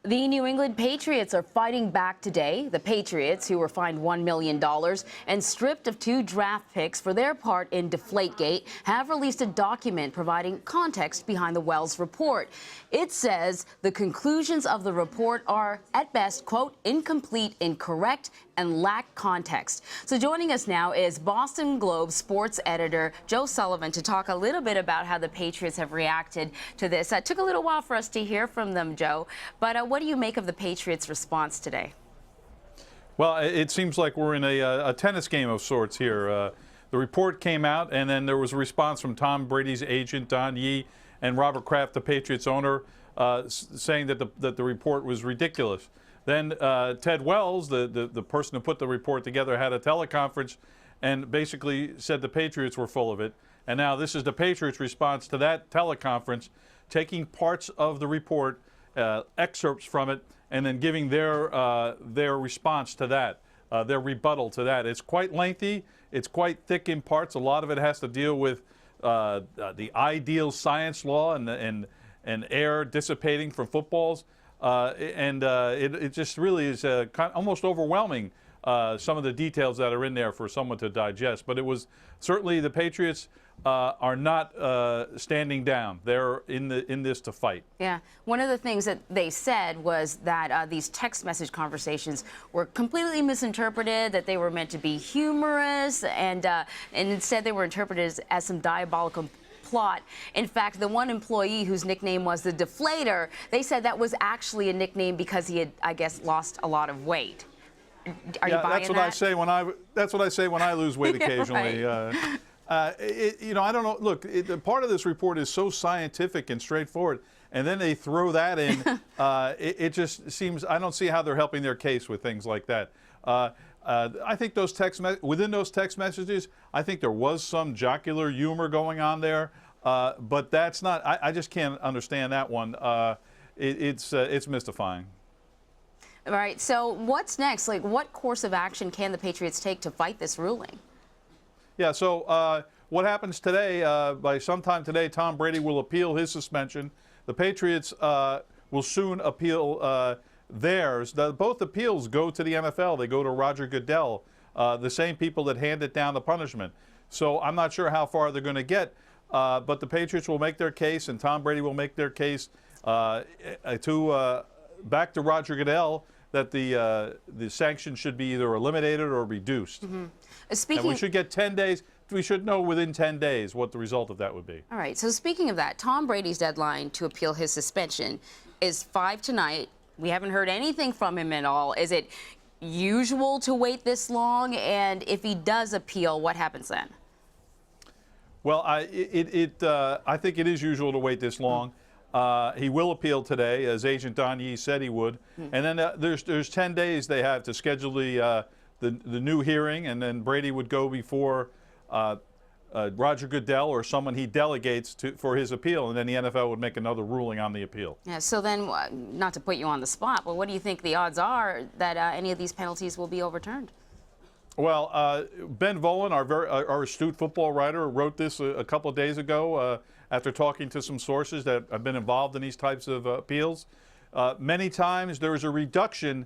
The New England Patriots are fighting back today. The Patriots, who were fined $1 million and stripped of 2 draft picks for their part in Deflategate, have released a document providing context behind the Wells report. It says the conclusions of the report are, at best, quote, incomplete, incorrect, and lack context. So joining us now is Boston Globe sports editor Joe Sullivan to talk a little bit about how the Patriots have reacted to this. It took a little while for us to hear from them, Joe, but what do you make of the Patriots' response today? Well, it seems like we're in a tennis game of sorts here. The report came out, and then there was a response from Tom Brady's agent, Don Yee, and Robert Kraft, the Patriots owner, saying that the report was ridiculous. Then Ted Wells, the person who put the report together, had a teleconference and basically said the Patriots were full of it. And now this is the Patriots' response to that teleconference, taking parts of the report, excerpts from it, and then giving their response to that, their rebuttal to that. It's quite lengthy. It's quite thick in parts. A lot of it has to deal with the ideal science law and air dissipating from footballs. It just really is almost overwhelming, some of the details that are in there for someone to digest. But it was certainly the Patriots are not standing down. They're in this to fight. Yeah. One of the things that they said was that these text message conversations were completely misinterpreted, that they were meant to be humorous, and instead they were interpreted as some diabolical plot. In fact, the one employee whose nickname was the Deflater, they said that was actually a nickname because he had, I guess, lost a lot of weight. Are you buying that's what that? That's what I say when I lose weight occasionally. Right. I don't know. Look, part of this report is so scientific and straightforward, and then they throw that in. It just seems, I don't see how they're helping their case with things like that. I think those within those text messages, I think there was some jocular humor going on there, but that's not. I just can't understand that one. It's mystifying. All right. So what's next? Like, what course of action can the Patriots take to fight this ruling? Yeah, so what happens today, by sometime today, Tom Brady will appeal his suspension. The Patriots will soon appeal theirs. Both appeals go to the NFL. They go to Roger Goodell, the same people that handed down the punishment. So I'm not sure how far they're going to get, but the Patriots will make their case, and Tom Brady will make their case back to Roger Goodell that the sanction should be either eliminated or reduced. Mm-hmm. And we should get 10 days. We should know within 10 days what the result of that would be. All right. So speaking of that, Tom Brady's deadline to appeal his suspension is 5 tonight. We haven't heard anything from him at all. Is it usual to wait this long? And if he does appeal, what happens then? Well, I think it is usual to wait this long. He will appeal today, as Agent Don Yee said he would. And then there's 10 days they have to schedule the new hearing, and then Brady would go before Roger Goodell or someone he delegates for his appeal, and then the NFL would make another ruling on the appeal. Yeah, so then, not to put you on the spot, but what do you think the odds are that any of these penalties will be overturned? Well, Ben Volen, our astute football writer, wrote this a couple of days ago after talking to some sources that have been involved in these types of appeals. Many times there is a reduction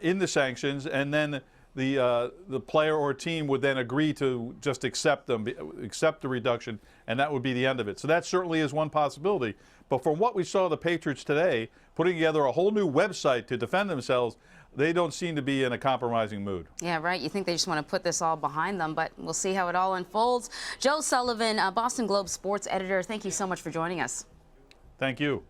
in the sanctions, and then the player or team would then agree to just accept the reduction, and that would be the end of it. So that certainly is one possibility. But from what we saw the Patriots today, putting together a whole new website to defend themselves, they don't seem to be in a compromising mood. Yeah, right. You think they just want to put this all behind them, but we'll see how it all unfolds. Joe Sullivan, Boston Globe sports editor, thank you so much for joining us. Thank you.